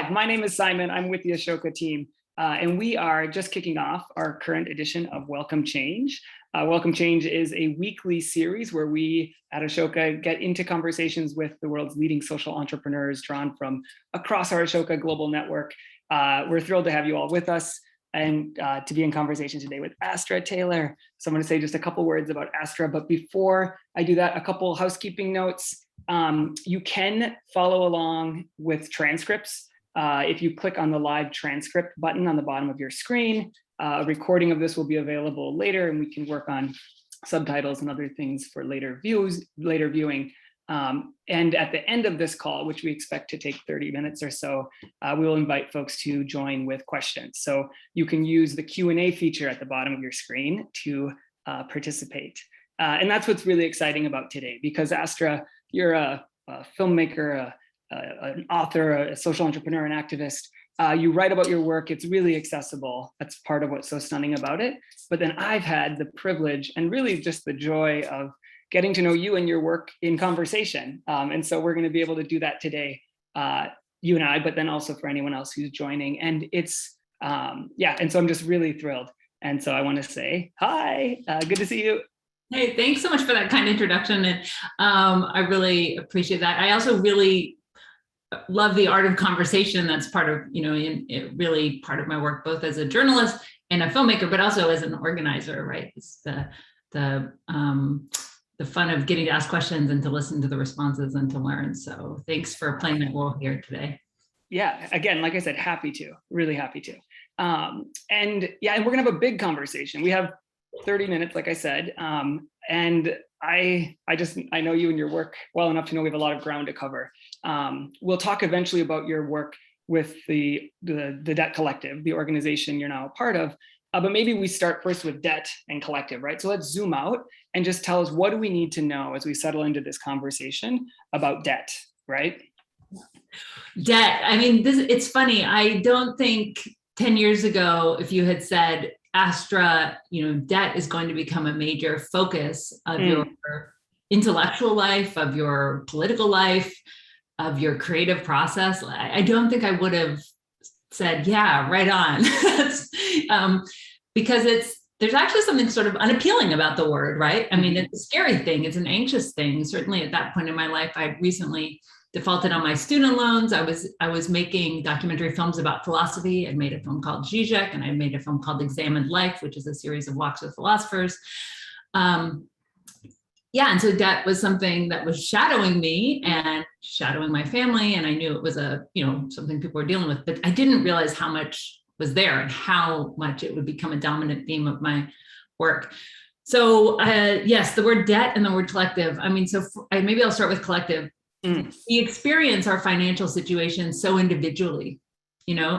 live. My name is Simon. I'm with the Ashoka team, and we are just kicking off our current edition of Welcome Change. Welcome Change is a weekly series where we at Ashoka get into conversations with the world's leading social entrepreneurs drawn from across our Ashoka global network. We're thrilled to have you all with us and to be in conversation today with Astra Taylor. So I'm going to say just a couple words about Astra, but before I do that, a couple housekeeping notes. You can follow along with transcripts if you click on the live transcript button on the bottom of your screen. A recording of this will be available later, and we can work on subtitles and other things for later viewing. And at the end of this call, which we expect to take 30 minutes or so, we will invite folks to join with questions. So you can use the Q&A feature at the bottom of your screen to participate. And that's what's really exciting about today, because Astra, you're a filmmaker, an author, a social entrepreneur, an activist. You write about your work. It's really accessible. That's part of what's so stunning about it. But then I've had the privilege and really just the joy of getting to know you and your work in conversation. And so we're going to be able to do that today, you and I, but then also for anyone else who's joining. And it's, and so I'm just really thrilled. And so I want to say, hi, good to see you. Hey, thanks so much for that kind introduction. And I really appreciate that. I also really love the art of conversation. That's part of, really part of my work, both as a journalist and a filmmaker, but also as an organizer, right? It's the fun of getting to ask questions and to listen to the responses and to learn. So thanks for playing that role here today. Yeah, again, like I said, really happy to. And we're gonna have a big conversation. We have 30 minutes, like I said, and I know you and your work well enough to know we have a lot of ground to cover. We'll talk eventually about your work with the Debt Collective, the organization you're now a part of, but maybe we start first with Debt and Collective, right? So let's zoom out and just tell us, what do we need to know as we settle into this conversation about debt, right? Debt, I mean, it's funny. I don't think 10 years ago, if you had said, Astra, debt is going to become a major focus of your intellectual life, of your political life, of your creative process, I don't think I would have said, yeah, right on. Because there's actually something sort of unappealing about the word, right? I mean, it's a scary thing. It's an anxious thing. Certainly at that point in my life, I recently defaulted on my student loans. I was making documentary films about philosophy. I made a film called Zizek, and I made a film called Examined Life, which is a series of walks with philosophers. And so debt was something that was shadowing me and shadowing my family. And I knew it was something people were dealing with, but I didn't realize how much was there and how much it would become a dominant theme of my work. So yes, the word debt and the word collective. I mean, maybe I'll start with collective. We experience our financial situation so individually,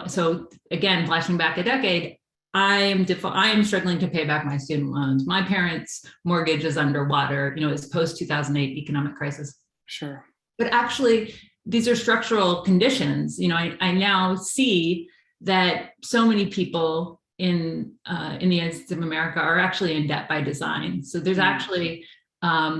so again, flashing back a decade, I am struggling to pay back my student loans. My parents' mortgage is underwater, it's post 2008 economic crisis. Sure. But actually, these are structural conditions. I now see that so many people in the United States of America are actually in debt by design. So there's actually,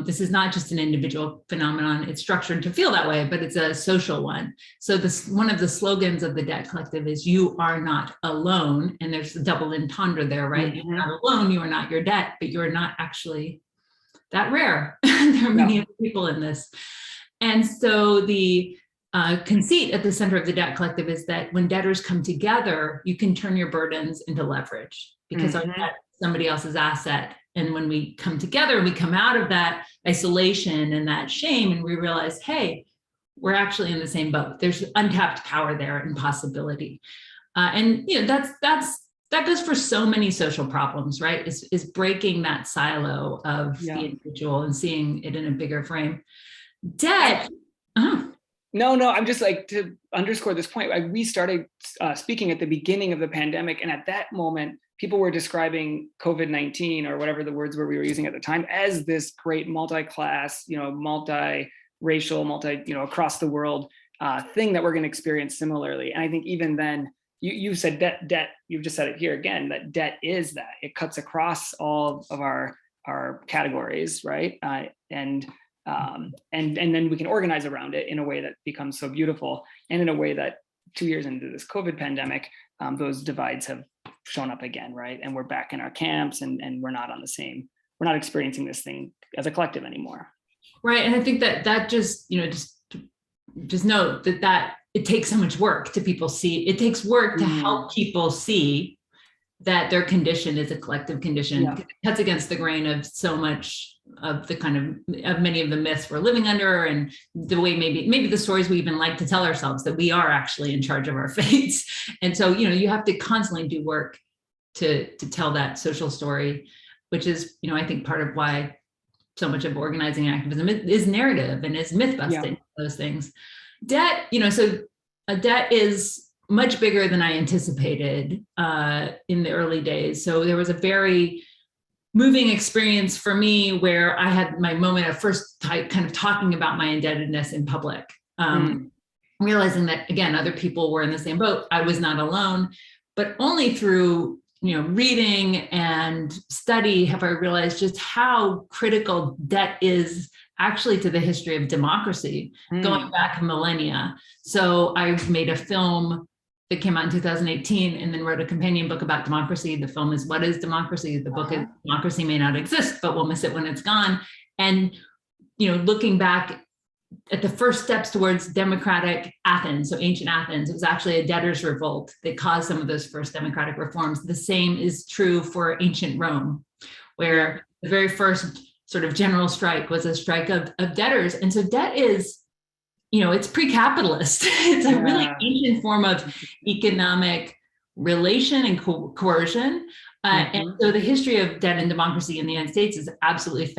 this is not just an individual phenomenon. It's structured to feel that way, but it's a social one. So one of the slogans of the Debt Collective is, you are not alone. And there's the double entendre there, right? You're not alone, you are not your debt, but you're not actually that rare. There are many people in this. And so the conceit at the center of the Debt Collective is that when debtors come together, you can turn your burdens into leverage, because our debt is somebody else's asset. And when we come together, we come out of that isolation and that shame, and we realize, hey, we're actually in the same boat. There's untapped power there and possibility. And that goes for so many social problems, right? Is breaking that silo of the individual and seeing it in a bigger frame. Debt. No, I'm just like, to underscore this point, we started speaking at the beginning of the pandemic. And at that moment, people were describing COVID-19, or whatever the words were we were using at the time, as this great multi-class, multi-racial, across the world thing that we're going to experience similarly. And I think even then, you said debt, you've just said it here again, that debt is that. It cuts across all of our categories, right? And then we can organize around it in a way that becomes so beautiful, and in a way that 2 years into this COVID pandemic, those divides have shown up again, right? And we're back in our camps, and we're not we're not experiencing this thing as a collective anymore. Right. And I think that just, just note that it takes so much work to people see. It takes work to help people see that their condition is a collective condition. It cuts against the grain of so much of the of many of the myths we're living under, and the way maybe the stories we even like to tell ourselves that we are actually in charge of our fates. And so, you have to constantly do work to tell that social story, which is, I think part of why so much of organizing activism is narrative and is myth busting, those things. Debt, debt is much bigger than I anticipated in the early days. So there was a very moving experience for me where I had my moment of first kind of talking about my indebtedness in public, realizing that, again, other people were in the same boat. I was not alone, but only through reading and study have I realized just how critical debt is actually to the history of democracy, going back millennia. So I made a film that came out in 2018 and then wrote a companion book about democracy. The film is What is Democracy? The book is Democracy May Not Exist, but we'll miss it when it's gone. And, looking back at the first steps towards democratic Athens, so ancient Athens, it was actually a debtors' revolt that caused some of those first democratic reforms. The same is true for ancient Rome, where the very first sort of general strike was a strike of debtors. And so debt is, it's pre-capitalist. It's a really ancient form of economic relation and coercion. And so the history of debt and democracy in the United States is absolutely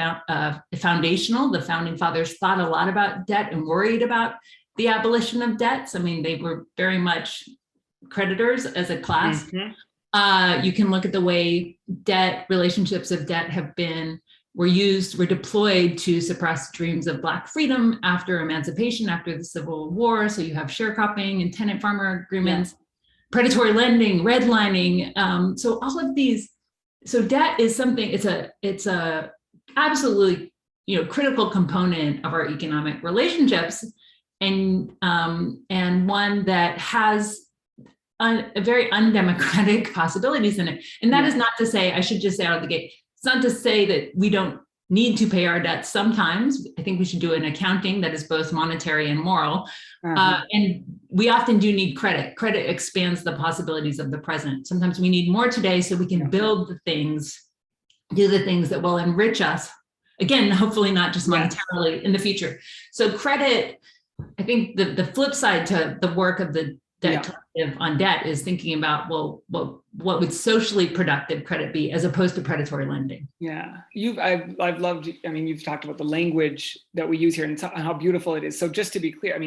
foundational. The founding fathers thought a lot about debt and worried about the abolition of debts. I mean, they were very much creditors as a class. You can look at the way relationships of debt were deployed to suppress dreams of Black freedom after emancipation, after the Civil War. So you have sharecropping and tenant farmer agreements, predatory lending, redlining. So all of these, so debt is something, it's a absolutely, critical component of our economic relationships, and one that has a very undemocratic possibilities in it. And that is not to say, I should just say out of the gate, it's not to say that we don't need to pay our debts sometimes. I think we should do an accounting that is both monetary and moral. And we often do need credit. Credit expands the possibilities of the present. Sometimes we need more today so we can build the things, do the things that will enrich us. Again, hopefully not just monetarily in the future. So credit, I think the flip side to the work of the debt collective on debt is thinking about, what would socially productive credit be as opposed to predatory lending? Yeah, I've loved, you've talked about the language that we use here and how beautiful it is. So just to be clear,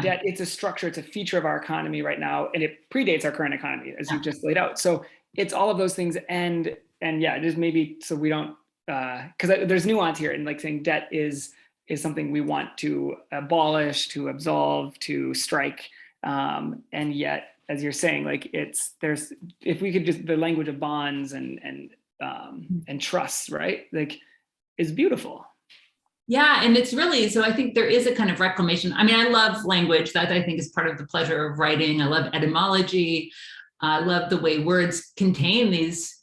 debt, it's a structure, it's a feature of our economy right now, and it predates our current economy, as you've just laid out. So it's all of those things, and just maybe so we don't, because there's nuance here in saying debt is something we want to abolish, to absolve, to strike. And yet, as you're saying, if we could just, the language of bonds and trusts, right? Is beautiful. Yeah. And it's really, so I think there is a kind of reclamation. I love language. That I think is part of the pleasure of writing. I love etymology. I love the way words contain these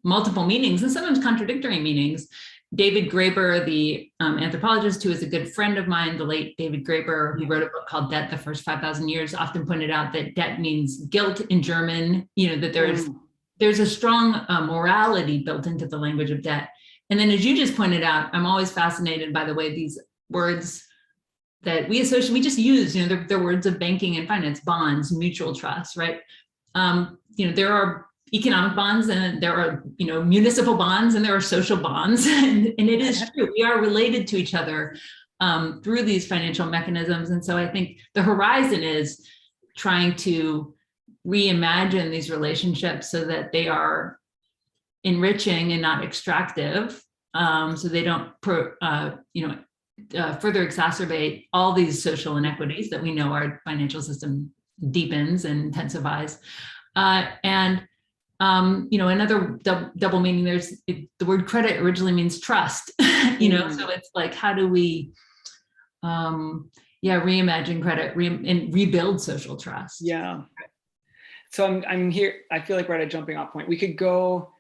multiple meanings and sometimes contradictory meanings. David Graeber, the anthropologist who is a good friend of mine, the late David Graeber, who wrote a book called Debt, the First 5,000 Years, often pointed out that debt means guilt in German, that there's a strong morality built into the language of debt. And then as you just pointed out, I'm always fascinated by the way these words that we associate, we just use, they're words of banking and finance, bonds, mutual trust, right? There are economic bonds and there are, municipal bonds and there are social bonds. And it is true, we are related to each other through these financial mechanisms. And so I think the horizon is trying to reimagine these relationships so that they are enriching and not extractive. So they don't, further exacerbate all these social inequities that we know our financial system deepens and intensifies. Another double meaning, the word credit originally means trust, so it's how do we, Yeah, reimagine credit and rebuild social trust. Yeah. So I'm here. I feel like we're at a jumping off point. We could go.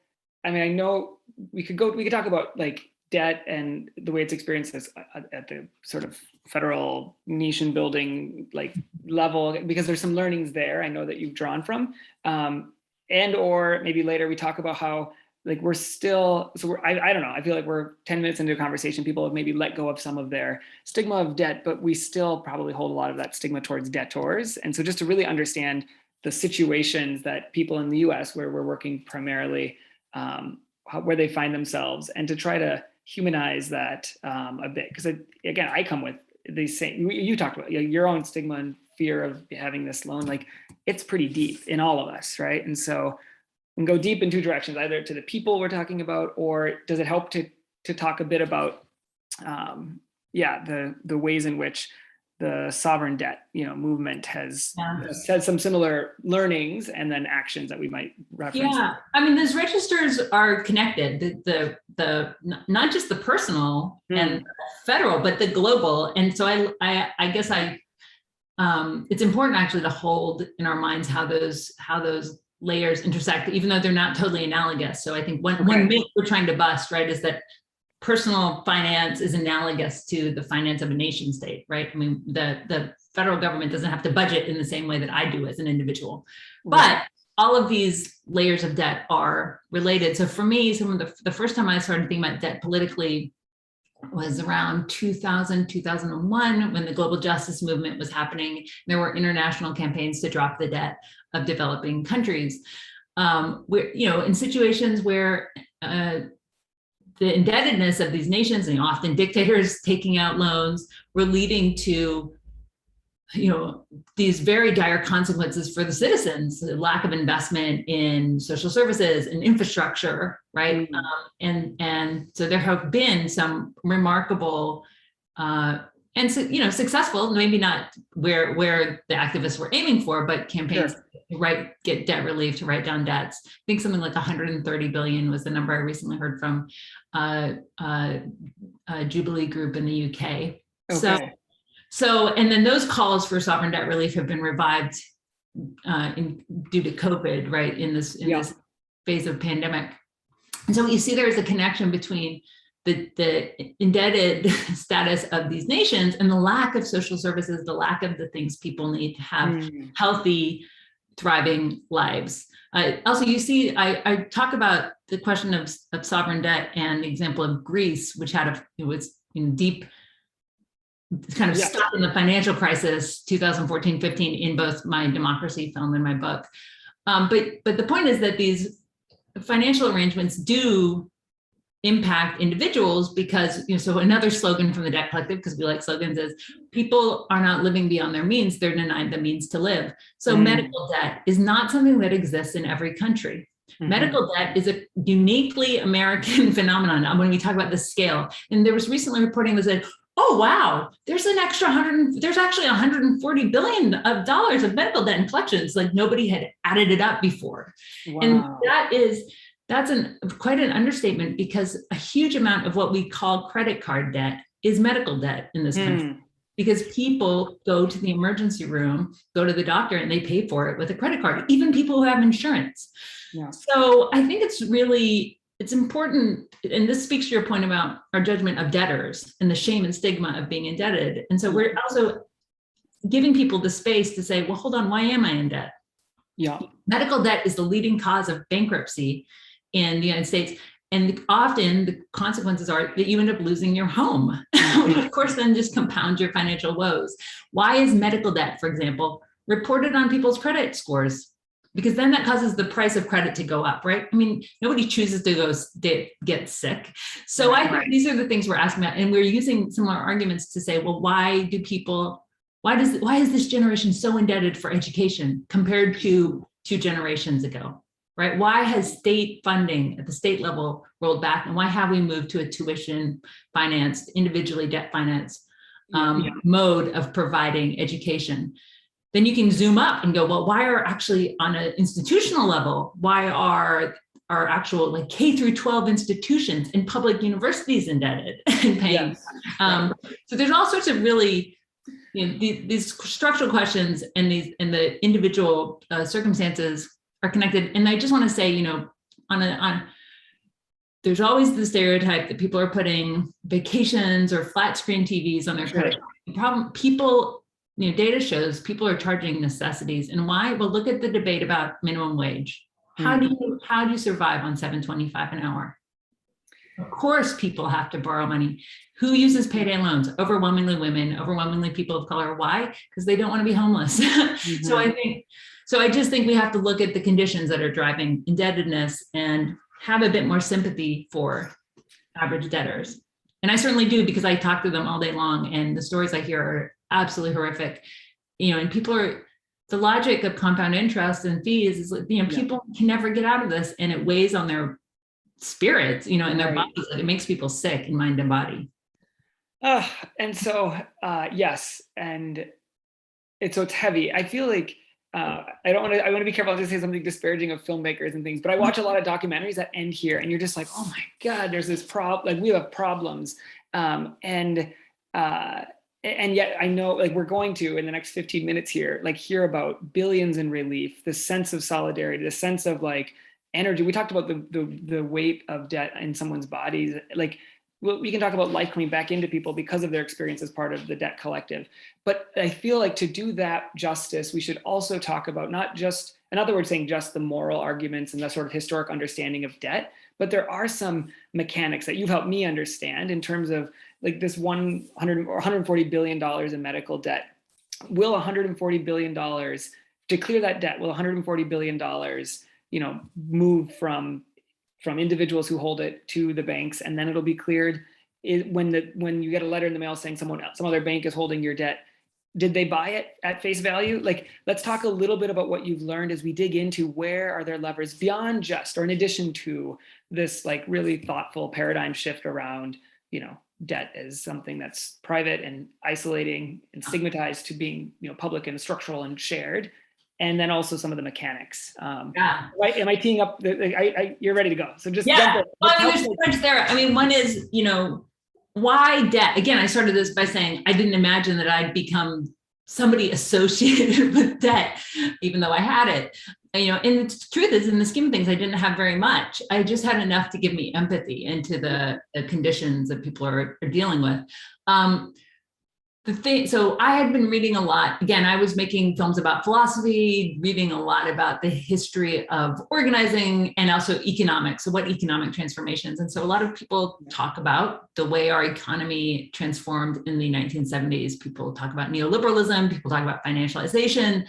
I mean, I know we could go. We could talk about like debt and the way it's experienced at the sort of federal nation building like level, because there's some learnings there. I know that you've drawn from, and or maybe later we talk about how like we're still. So I don't know. I feel like we're 10 minutes into a conversation. People have maybe let go of some of their stigma of debt, but we still probably hold a lot of that stigma towards debtors. And so just to really understand the situations that people in the US where we're working primarily, where they find themselves, and to try to humanize that a bit. Because again, I come with these same, you talked about your own stigma and fear of having this loan, like it's pretty deep in all of us, right? And so we can go deep in two directions, either to the people we're talking about, or does it help to talk a bit about, the ways in which the sovereign debt, movement has had some similar learnings and then actions that we might reference. Yeah, I mean, those registers are connected. The not just the personal and federal, but the global. And so I guess it's important actually to hold in our minds how those layers intersect, even though they're not totally analogous. So I think one myth we're trying to bust, right, is that personal finance is analogous to the finance of a nation state, right? I mean, the federal government doesn't have to budget in the same way that I do as an individual, but all of these layers of debt are related. So for me, some of the first time I started thinking about debt politically was around 2000, 2001, when the global justice movement was happening. There were international campaigns to drop the debt of developing countries. Where, in situations where the indebtedness of these nations, and often dictators taking out loans, were leading to these very dire consequences for the citizens, the lack of investment in social services and infrastructure, right? And so there have been some remarkable and successful, maybe not where the activists were aiming for, but campaigns to get debt relief, to write down debts. I think something like 130 billion was the number I recently heard from Jubilee Group in the UK. So, and then those calls for sovereign debt relief have been revived due to COVID, right, in this phase of pandemic. And so what you see there is a connection between the indebted status of these nations and the lack of social services, the lack of the things people need to have healthy, thriving lives. Also, you see, I talk about the question of sovereign debt and the example of Greece, which was in deep kind of stuck in the financial crisis, 2014-15, in both my democracy film and my book. But the point is that these financial arrangements do impact individuals because, so another slogan from the Debt Collective, because we like slogans, is people are not living beyond their means, they're denied the means to live. So medical debt is not something that exists in every country. Medical debt is a uniquely American phenomenon when we talk about the scale. And there was recently reporting that said, oh, wow, there's an extra there's actually $140 billion of medical debt in collections. Like nobody had added it up before. Wow. And that's quite an understatement, because a huge amount of what we call credit card debt is medical debt in this country, because people go to the emergency room, go to the doctor, and they pay for it with a credit card, even people who have insurance. Yeah. So I think it's important, and this speaks to your point about our judgment of debtors and the shame and stigma of being indebted. And so we're also giving people the space to say, well, hold on, why am I in debt? Yeah. Medical debt is the leading cause of bankruptcy in the United States. And often the consequences are that you end up losing your home, which of course then just compounds your financial woes. Why is medical debt, for example, reported on people's credit scores? Because then that causes the price of credit to go up, right? I mean, nobody chooses to get sick. So I think these are the things we're asking about. And we're using similar arguments to say, well, why is this generation so indebted for education compared to 2 generations ago, right? Why has state funding at the state level rolled back? And why have we moved to a tuition financed, individually debt financed mode of providing education? Then you can zoom up and go, well, why are actually on an institutional level, why are our actual like K through 12 institutions and public universities indebted and paying? So there's all sorts of really these structural questions and the individual circumstances are connected. And I just want to say, there's always the stereotype that people are putting vacations or flat screen TVs on their credit card. The problem, people, data shows people are charging necessities. And why? Well, look at the debate about minimum wage. How do you survive on $7.25 an hour? Of course, people have to borrow money. Who uses payday loans? Overwhelmingly women, overwhelmingly people of color. Why? Because they don't want to be homeless. So I just think we have to look at the conditions that are driving indebtedness and have a bit more sympathy for average debtors. And I certainly do, because I talk to them all day long, and the stories I hear are absolutely horrific. And the logic of compound interest and fees is, people can never get out of this, and it weighs on their spirits, in their bodies. It makes people sick in mind and body. And so, yes. And it's heavy. I feel like, I want to be careful to say something disparaging of filmmakers and things, but I watch a lot of documentaries that end here, and you're just like, oh my God, there's this problem. Like, we have problems. And yet I know, like, we're going to, in the next 15 minutes here, like, hear about billions in relief, the sense of solidarity, the sense of like energy. We talked about the weight of debt in someone's bodies. Like, we can talk about life coming back into people because of their experience as part of the debt collective. But I feel like to do that justice, we should also talk about not just, in other words, saying just the moral arguments and the sort of historic understanding of debt, but there are some mechanics that you've helped me understand in terms of, like, this $100 or $140 billion in medical debt. Will $140 billion, to clear that debt, will $140 billion, move from individuals who hold it to the banks, and then it'll be cleared when you get a letter in the mail saying some other bank is holding your debt? Did they buy it at face value? Like, let's talk a little bit about what you've learned as we dig into where are there levers beyond just, or in addition to, this like really thoughtful paradigm shift around, debt as something that's private and isolating and stigmatized to being, public and structural and shared. And then also some of the mechanics. Right? Am I teeing up? You're ready to go. So just jump in. Well, there's so much there. One is, why debt? Again, I started this by saying I didn't imagine that I'd become somebody associated with debt, even though I had it. And the truth is, in the scheme of things, I didn't have very much. I just had enough to give me empathy into the conditions that people are dealing with. So I had been reading a lot. Again, I was making films about philosophy, reading a lot about the history of organizing and also economics. So what economic transformations? And so a lot of people talk about the way our economy transformed in the 1970s. People talk about neoliberalism, people talk about financialization.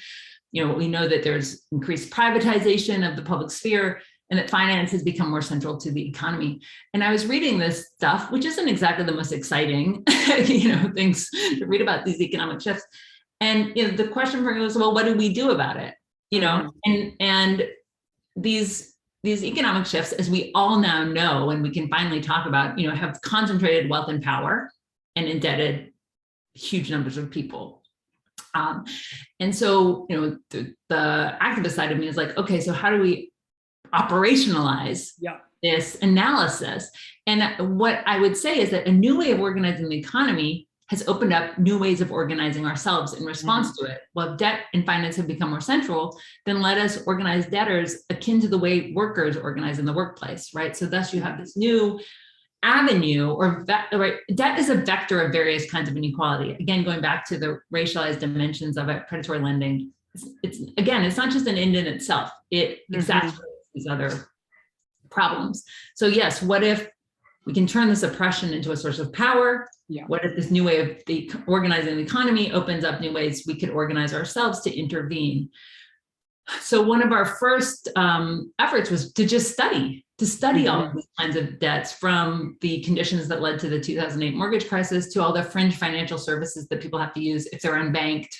We know that there's increased privatization of the public sphere, and that finance has become more central to the economy. And I was reading this stuff, which isn't exactly the most exciting, things to read about these economic shifts. And the question for me was, well, what do we do about it? And these economic shifts, as we all now know, and we can finally talk about, have concentrated wealth and power and indebted huge numbers of people. And so, the activist side of me is like, okay, so how do we operationalize this analysis? And what I would say is that a new way of organizing the economy has opened up new ways of organizing ourselves in response to it. Well, if debt and finance have become more central, then let us organize debtors akin to the way workers organize in the workplace, right? So thus you have this new avenue, debt is a vector of various kinds of inequality. Again, going back to the racialized dimensions of it, predatory lending, it's not just an end in itself. It exacerbates these other problems. So yes, what if we can turn this oppression into a source of power? What if this new way of organizing the economy opens up new ways we could organize ourselves to intervene? So one of our first efforts was to just study all of these kinds of debts, from the conditions that led to the 2008 mortgage crisis to all the fringe financial services that people have to use if they're unbanked,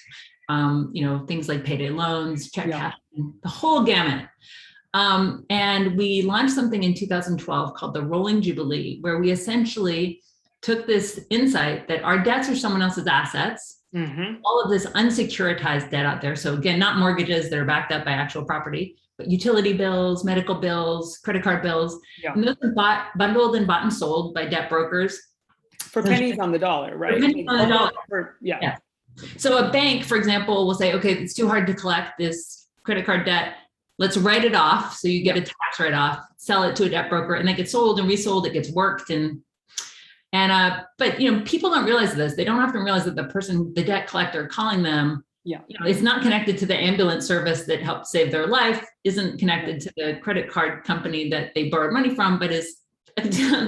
things like payday loans, check cashing, the whole gamut. And we launched something in 2012 called the Rolling Jubilee, where we essentially took this insight that our debts are someone else's assets. All of this unsecuritized debt out there. So again, not mortgages that are backed up by actual property, but utility bills, medical bills, credit card bills. And those are bundled and bought and sold by debt brokers. For pennies on the dollar, right? For pennies on the dollar. So a bank, for example, will say, okay, it's too hard to collect this credit card debt. Let's write it off. So you get a tax write-off, sell it to a debt broker, and then it gets sold and resold, it gets worked. But people don't realize this. They don't often realize that the debt collector calling them, is not connected to the ambulance service that helped save their life, isn't connected to the credit card company that they borrowed money from, but is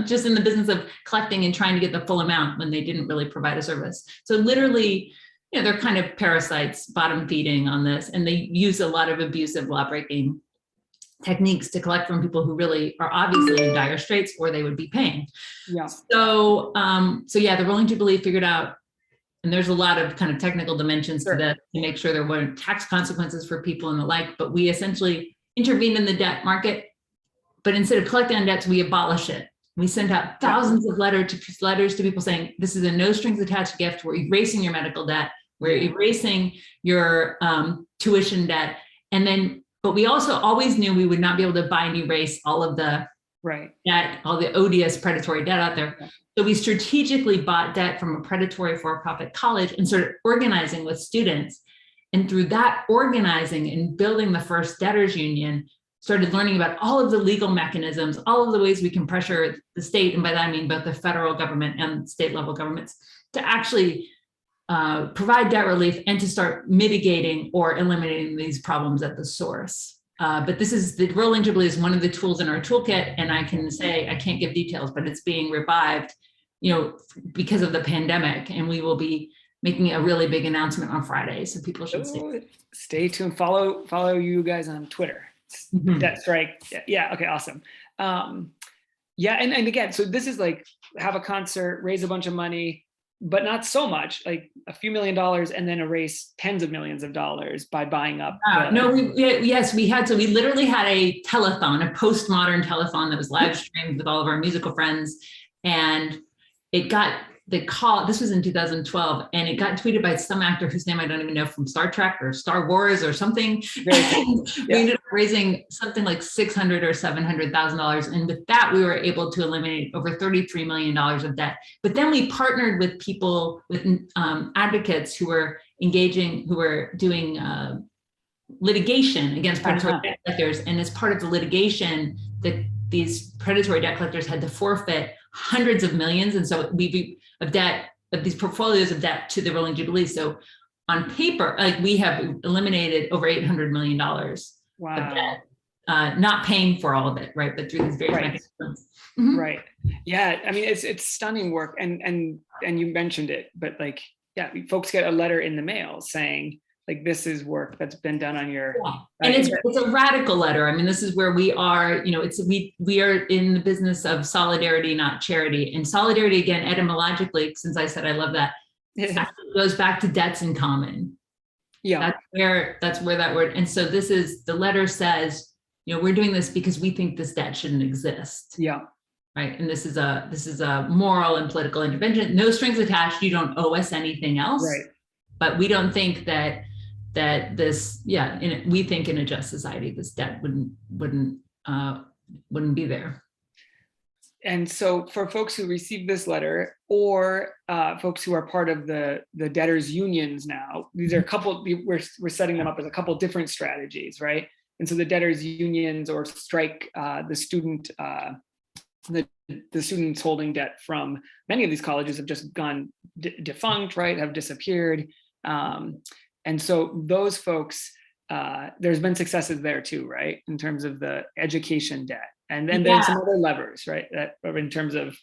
just in the business of collecting and trying to get the full amount when they didn't really provide a service. So literally, they're kind of parasites, bottom feeding on this, and they use a lot of abusive law breaking techniques to collect from people who really are obviously in dire straits, or they would be paying. Yeah. So the Rolling Jubilee figured out, and there's a lot of kind of technical dimensions to that to make sure there weren't tax consequences for people and the like, but we essentially intervened in the debt market. But instead of collecting on debts, we abolish it. We sent out thousands of letters to people saying, this is a no strings attached gift. We're erasing your medical debt. We're erasing your tuition debt. But we also always knew we would not be able to buy and erase all of the debt, all the odious predatory debt out there. So we strategically bought debt from a predatory for-profit college and started organizing with students. And through that organizing and building the first debtors union, started learning about all of the legal mechanisms, all of the ways we can pressure the state, and by that I mean both the federal government and state level governments, to actually provide debt relief and to start mitigating or eliminating these problems at the source. But the Rolling Jubilee is one of the tools in our toolkit, and I can say, I can't give details, but it's being revived, because of the pandemic, and we will be making a really big announcement on Friday, so people should stay tuned. Follow you guys on Twitter. Debt strike. Yeah. Okay. Awesome. And again, so this is like have a concert, raise a bunch of money, but not so much, like a few $1 million, and then erase tens of millions of dollars by buying up. We literally had a telethon, a postmodern telethon that was live streamed with all of our musical friends. And it got the call, this was in 2012, and it got tweeted by some actor whose name I don't even know, from Star Trek or Star Wars or something. We ended up raising something like $600,000 or $700,000. And with that, we were able to eliminate over $33 million of debt. But then we partnered with people, with advocates who were doing litigation against predatory debt collectors. And as part of the litigation, these predatory debt collectors had to forfeit hundreds of millions. And so of these portfolios of debt to the Rolling Jubilee. So on paper, we have eliminated over $800 million of debt, not paying for all of it, right? But through these various mechanisms. Mm-hmm. Right. Yeah. I mean, it's stunning work. And you mentioned it, but folks get a letter in the mail saying, this is work that's been done on your. And it's a radical letter. I mean, this is where we are, we are in the business of solidarity, not charity. And solidarity, again, etymologically, since I said I love that, it goes back to debts in common. Yeah. That's where that word. And so the letter says, we're doing this because we think this debt shouldn't exist. Yeah. Right. And this is a moral and political intervention. No strings attached. You don't owe us anything else. Right. But we don't think that this, we think in a just society, this debt wouldn't be there. And so for folks who receive this letter, or folks who are part of the debtors unions now, these are a couple, we're setting them up as a couple different strategies, right? And so the debtors unions or strike the students holding debt from many of these colleges have just gone defunct, right? Have disappeared. And so those folks, there's been successes there too, right? In terms of the education debt. And then there's some other levers, right? That in terms of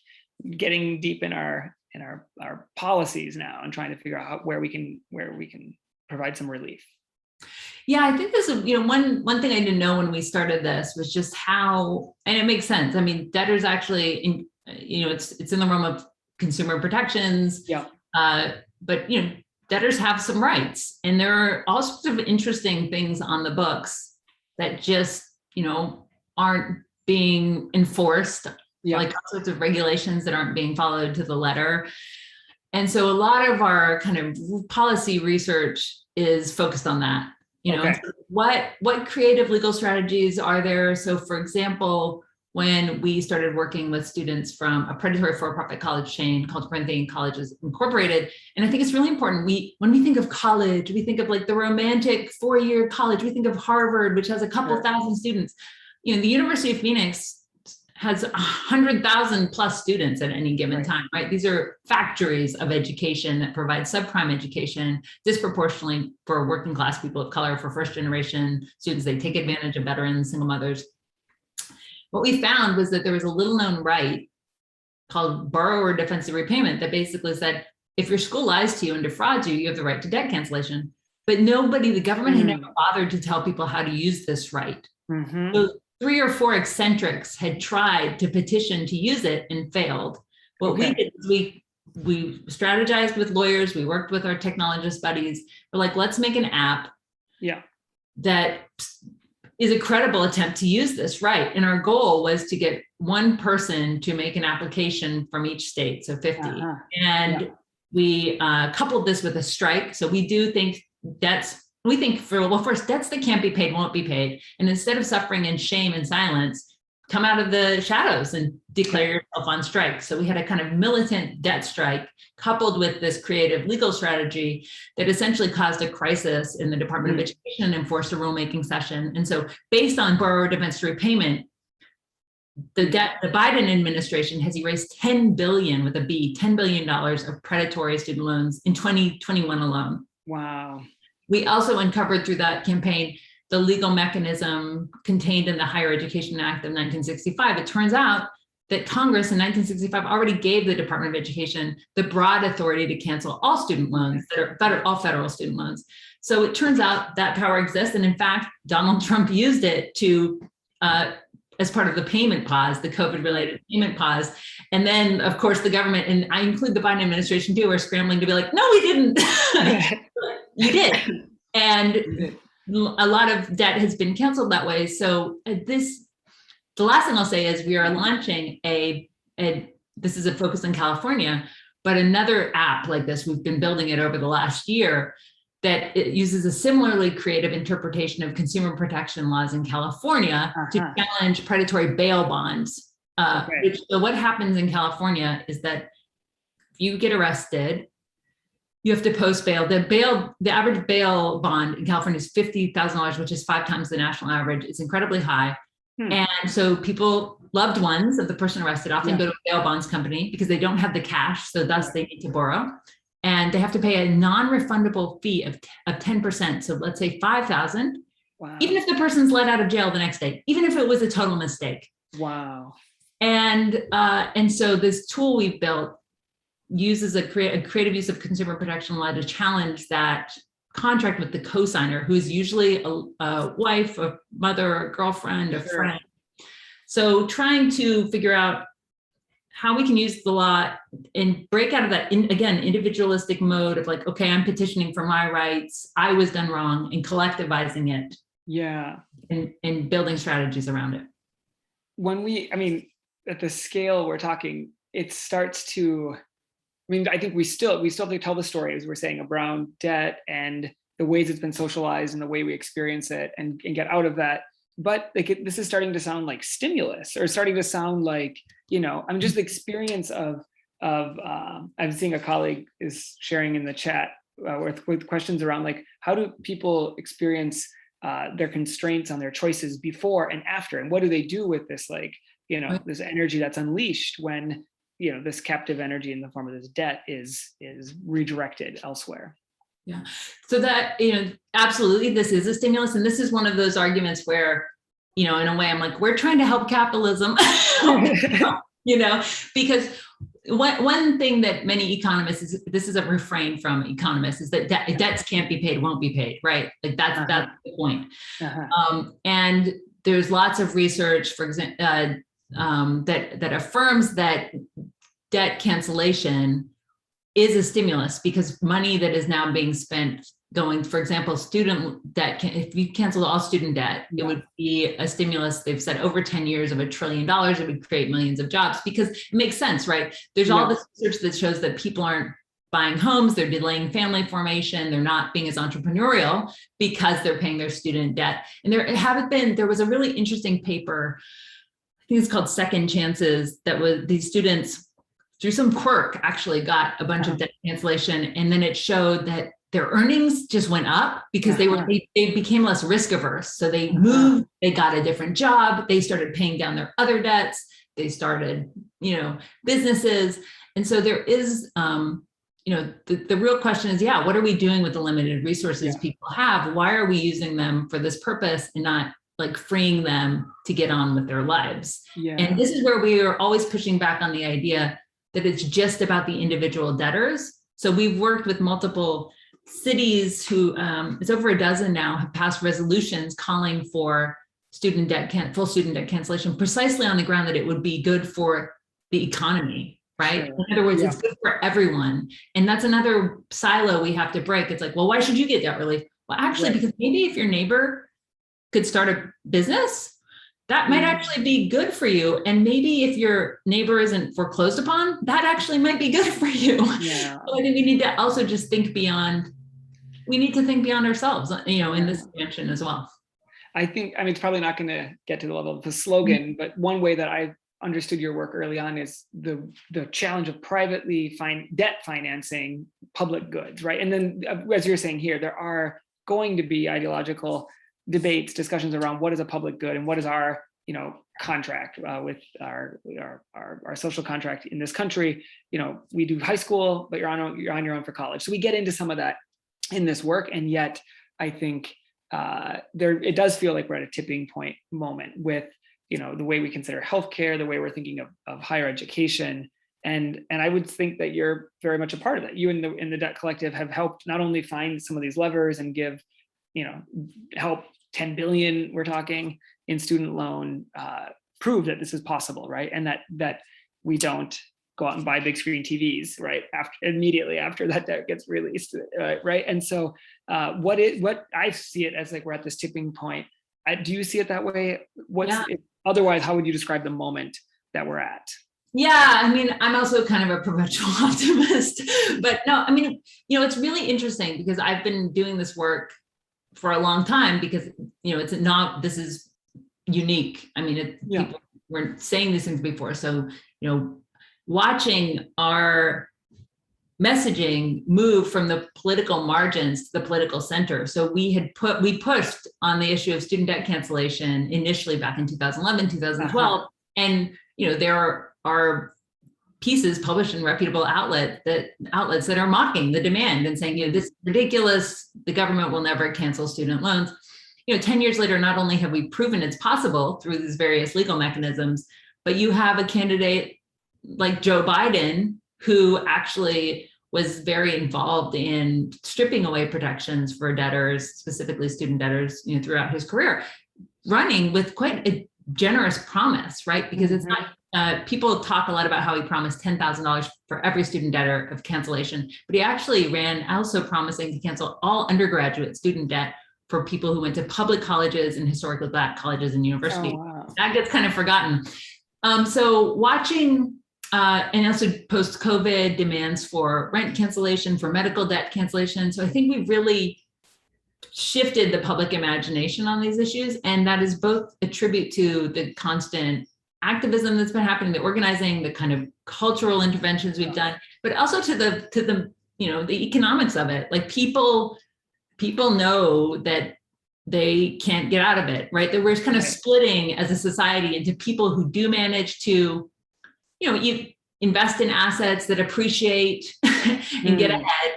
getting deep in our policies now and trying to figure out where we can provide some relief. Yeah, I think this is, one thing I didn't know when we started this was just how, and it makes sense. I mean, debtors actually, it's in the realm of consumer protections. Yeah. But debtors have some rights, and there are all sorts of interesting things on the books that just, aren't being enforced, like all sorts of regulations that aren't being followed to the letter. And so a lot of our kind of policy research is focused on that. What creative legal strategies are there? So for example, when we started working with students from a predatory for-profit college chain called Corinthian Colleges Incorporated. And I think it's really important. When we think of college, we think of like the romantic 4-year college. We think of Harvard, which has a couple thousand students. You know, the University of Phoenix has 100,000 plus students at any given time, right? These are factories of education that provide subprime education disproportionately for working class people of color, for first generation students. They take advantage of veterans, single mothers. What we found was that there was a little known right called borrower defensive repayment that basically said, if your school lies to you and defrauds you, you have the right to debt cancellation. But nobody, the government had never bothered to tell people how to use this right. So 3 or 4 eccentrics had tried to petition to use it and failed. What we did is we strategized with lawyers, we worked with our technologist buddies. We're like, let's make an app that is a credible attempt to use this right. And our goal was to get one person to make an application from each state, so 50. And we coupled this with a strike. So we do think we think first, debts that can't be paid won't be paid. And instead of suffering in shame and silence, come out of the shadows and declare yourself on strike. So we had a kind of militant debt strike coupled with this creative legal strategy that essentially caused a crisis in the Department of Education and forced a rulemaking session. And so based on borrower defensive repayment, the Biden administration has erased $10 billion with a B, $10 billion of predatory student loans in 2021 alone. Wow. We also uncovered through that campaign the legal mechanism contained in the Higher Education Act of 1965. It turns out that Congress in 1965 already gave the Department of Education the broad authority to cancel all student loans that are all federal student loans. So it turns out that power exists. And in fact, Donald Trump used it to, as part of the payment pause, the COVID-related payment pause. And then, of course, the government, and I include the Biden administration too, are scrambling to be like, no, we didn't. You did. And a lot of debt has been canceled that way. So the last thing I'll say is we are launching this is a focus in California, but another app like this, we've been building it over the last year, that it uses a similarly creative interpretation of consumer protection laws in California to challenge predatory bail bonds. So what happens in California is that if you get arrested, you have to post bail. The average bail bond in California is $50,000, which is 5 times the national average. It's incredibly high. And so loved ones of the person arrested often go to a bail bonds company because they don't have the cash. So thus they need to borrow. And they have to pay a non-refundable fee of 10%. So let's say $5,000, even if the person's let out of jail the next day, even if it was a total mistake. Wow. And so this tool we've built uses a creative use of consumer protection law to challenge that contract with the cosigner, who is usually a wife, a mother, a girlfriend, a friend. So trying to figure out how we can use the law and break out of that, individualistic mode of like, okay, I'm petitioning for my rights, I was done wrong, and collectivizing it. And building strategies around it. At the scale we're talking, it starts to, I think we still have to tell the story, as we're saying, around debt and the ways it's been socialized and the way we experience it and get out of that. But this is starting to sound like stimulus, or starting to sound like, just the experience of I'm seeing a colleague is sharing in the chat with questions around like, how do people experience their constraints on their choices before and after, and what do they do with this, this energy that's unleashed when this captive energy in the form of this debt is redirected elsewhere. Yeah. So that, absolutely, this is a stimulus. And this is one of those arguments where, in a way I'm like, we're trying to help capitalism, because one thing that many economists, this is a refrain from economists, is that debts can't be paid, won't be paid, right? Like that's the point. And there's lots of research, for example, that affirms that debt cancellation is a stimulus, because money that is now being spent going, for example, student debt, if you cancel all student debt, it would be a stimulus. They've said over 10 years of $1 trillion, it would create millions of jobs, because it makes sense, right? There's all this research that shows that people aren't buying homes, they're delaying family formation, they're not being as entrepreneurial because they're paying their student debt. And there was a really interesting paper, think it's called Second Chances, that was these students through some quirk actually got a bunch of debt cancellation. And then it showed that their earnings just went up because they became less risk averse. So they moved, they got a different job, they started paying down their other debts, they started, businesses. And so there is, the real question is, what are we doing with the limited resources people have? Why are we using them for this purpose and not like freeing them to get on with their lives? And this is where we are always pushing back on the idea that it's just about the individual debtors. So we've worked with multiple cities who, it's over a dozen now, have passed resolutions calling for full student debt cancellation, precisely on the ground that it would be good for the economy, right? Sure. In other words, it's good for everyone. And that's another silo we have to break. It's like, well, why should you get debt relief? Well, actually, because maybe if your neighbor could start a business, that might actually be good for you. And maybe if your neighbor isn't foreclosed upon, that actually might be good for you. So I think we need to also just think beyond, ourselves, in this dimension as well. It's probably not going to get to the level of the slogan, but one way that I understood your work early on is the challenge of privately debt financing public goods, right? And then as you're saying here, there are going to be ideological debates, discussions around what is a public good and what is our, contract with our social contract in this country. We do high school, but you're on your own for college. So we get into some of that in this work, and yet I think it does feel like we're at a tipping point moment with the way we consider healthcare, the way we're thinking of higher education, and I would think that you're very much a part of that. You in the Debt Collective have helped not only find some of these levers and give help 10 billion we're talking in student loan, prove that this is possible, right? And that we don't go out and buy big screen TVs, right? Immediately after that debt gets released, right? And so what I see it as, like, we're at this tipping point. Do you see it that way? Otherwise, how would you describe the moment that we're at? Yeah, I'm also kind of a perpetual optimist, but no, it's really interesting because I've been doing this work for a long time because, this is unique. People weren't saying these things before. So, watching our messaging move from the political margins to the political center. So we pushed on the issue of student debt cancellation initially back in 2011, 2012. And, there are pieces published in reputable outlets that are mocking the demand and saying, this is ridiculous. The government will never cancel student loans. 10 years later, not only have we proven it's possible through these various legal mechanisms, but you have a candidate like Joe Biden, who actually was very involved in stripping away protections for debtors, specifically student debtors, throughout his career, running with quite a generous promise, right? Because it's not, people talk a lot about how he promised $10,000 for every student debtor of cancellation, but he actually ran also promising to cancel all undergraduate student debt for people who went to public colleges and historically Black colleges and universities. Oh, wow. That gets kind of forgotten. So watching, and also post-COVID demands for rent cancellation, for medical debt cancellation. So I think we've really shifted the public imagination on these issues. And that is both a tribute to the constant activism that's been happening, the organizing, the kind of cultural interventions we've done, but also to the the economics of it. Like people know that they can't get out of it, right? That we're kind of splitting as a society into people who do manage to, you invest in assets that appreciate and get ahead,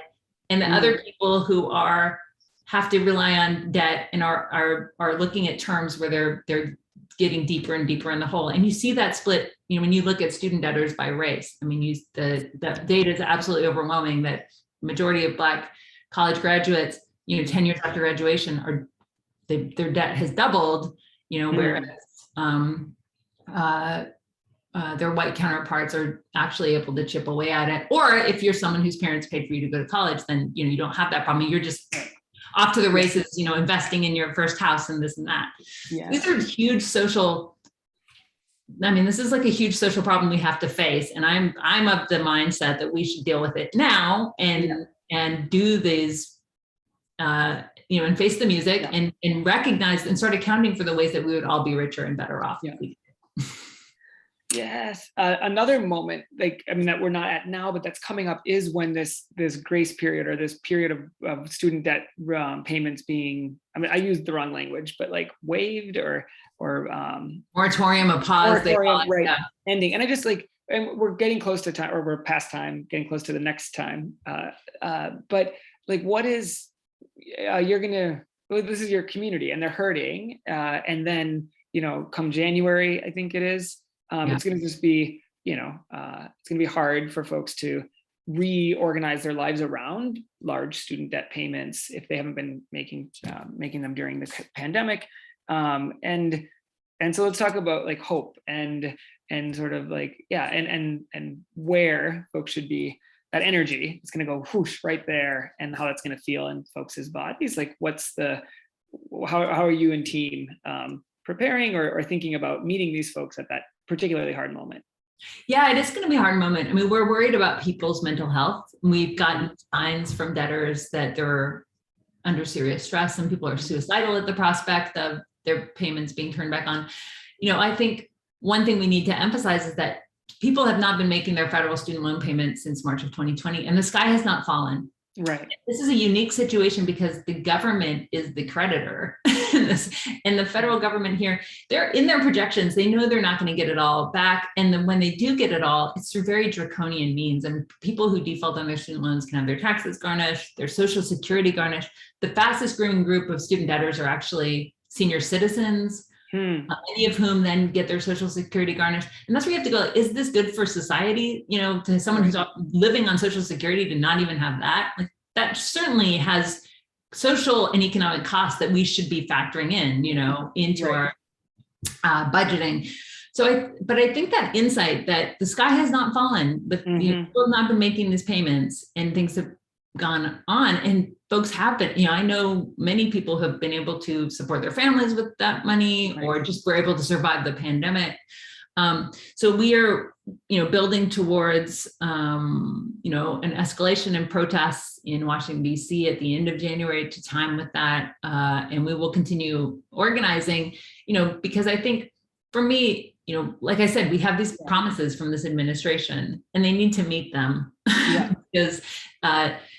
and the other people who have to rely on debt and are looking at terms where they're getting deeper and deeper in the hole. And you see that split, when you look at student debtors by race. The data is absolutely overwhelming that majority of Black college graduates, 10 years after graduation their debt has doubled, whereas their white counterparts are actually able to chip away at it. Or if you're someone whose parents paid for you to go to college, then you don't have that problem. You're just off to the races, investing in your first house and this and that. These are huge social. This is like a huge social problem we have to face, and I'm of the mindset that we should deal with it now and do these. And face the music and recognize and start accounting for the ways that we would all be richer and better off. Yes. Another moment, like, I mean, that we're not at now, but that's coming up is when this grace period, or this period of student debt payments being, I mean, I used the wrong language, but like waived, or Moratorium, a pause, they call moratorium, it. right, Yeah. ending. And I just like, and we're getting close to time, or we're past time, getting close to the next time. But like, what is, you're gonna, well, this is your community and they're hurting. And then, come January, I think it is, Yeah. it's gonna just be, it's gonna be hard for folks to reorganize their lives around large student debt payments if they haven't been making them during the pandemic. And so let's talk about like hope and sort of like, yeah, and where folks should be, that energy it's going to go whoosh right there, and how that's going to feel in folks' bodies. Like, how are you and team preparing, or thinking about meeting these folks at that particularly hard moment? Yeah, it is going to be a hard moment. I mean, we're worried about people's mental health. We've gotten signs from debtors that they're under serious stress. Some people are suicidal at the prospect of their payments being turned back on. I think one thing we need to emphasize is that people have not been making their federal student loan payments since March of 2020, and the sky has not fallen. Right. This is a unique situation because the government is the creditor. And the federal government here, they're in their projections, they know they're not going to get it all back. And then when they do get it all, it's through very draconian means. And people who default on their student loans can have their taxes garnished, their Social Security garnished. The fastest growing group of student debtors are actually senior citizens, many of whom then get their Social Security garnished. And that's where you have to go, is this good for society? To someone who's living on Social Security to not even have that, like, that certainly has social and economic costs that we should be factoring in, into our budgeting. But I think that insight that the sky has not fallen, but people have not been making these payments, and things have gone on, and folks have been, I know many people have been able to support their families with that money, or just were able to survive the pandemic. So we are, building towards, an escalation in protests in Washington, D.C. at the end of January to time with that. And we will continue organizing, because I think for me, like I said, we have these promises from this administration and they need to meet them. Because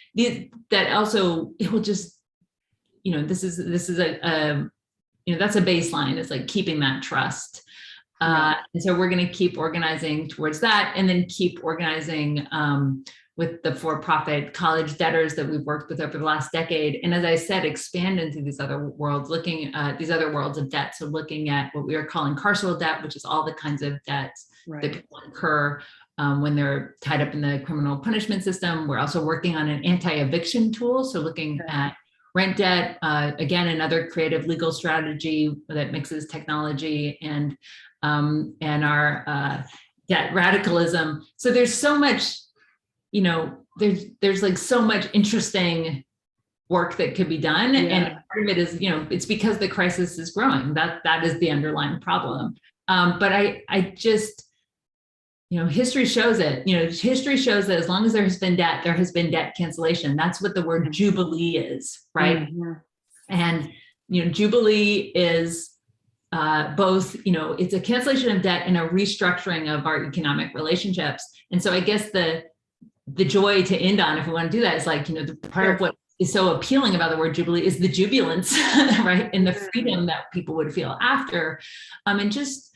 that also, it will just, this is a that's a baseline. It's like keeping that trust. And so we're going to keep organizing towards that, and then keep organizing with the for-profit college debtors that we've worked with over the last decade. And as I said, expand into these other worlds, looking at these other worlds of debt. So looking at what we are calling carceral debt, which is all the kinds of debts that people incur when they're tied up in the criminal punishment system. We're also working on an anti-eviction tool. So looking at rent debt, again, another creative legal strategy that mixes technology and our debt radicalism. So there's so much, there's like so much interesting work that could be done. And part of it is, it's because the crisis is growing. That is the underlying problem. But I just, history shows it. History shows that as long as there has been debt, there has been debt cancellation. That's what the word jubilee is, right? And jubilee is both, it's a cancellation of debt and a restructuring of our economic relationships. And so I guess the joy to end on, if we want to do that, is like, the part of what is so appealing about the word jubilee is the jubilance, right? And the freedom that people would feel after, and just,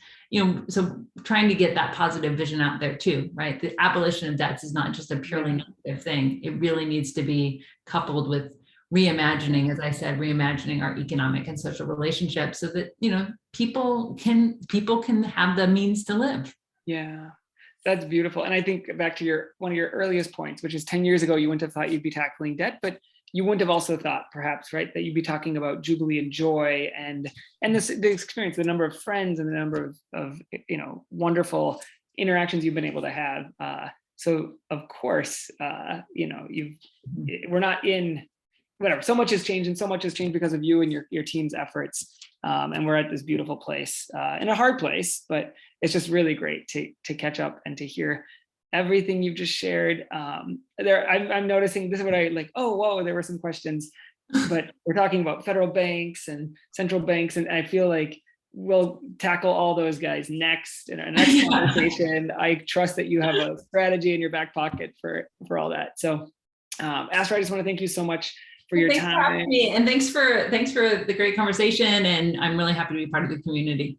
so trying to get that positive vision out there too, right? The abolition of debts is not just a purely negative thing. It really needs to be coupled with reimagining, as I said, reimagining our economic and social relationships so that, people can have the means to live. Yeah, that's beautiful. And I think back to one of your earliest points, which is 10 years ago, you wouldn't have thought you'd be tackling debt, but you wouldn't have also thought perhaps, right, that you'd be talking about jubilee and joy and the experience, the number of friends and the number of wonderful interactions you've been able to have. So of course, we're not in whatever, so much has changed, and so much has changed because of you and your team's efforts. And we're at this beautiful place, in a hard place, but it's just really great to catch up and to hear everything you've just shared. I'm noticing, this is what I like, oh, whoa, there were some questions, but we're talking about federal banks and central banks. And I feel like we'll tackle all those guys next in our next conversation. I trust that you have a strategy in your back pocket for all that. So Astra, I just want to thank you so much for your thanks time. For having me, and thanks for the great conversation. And I'm really happy to be part of the community.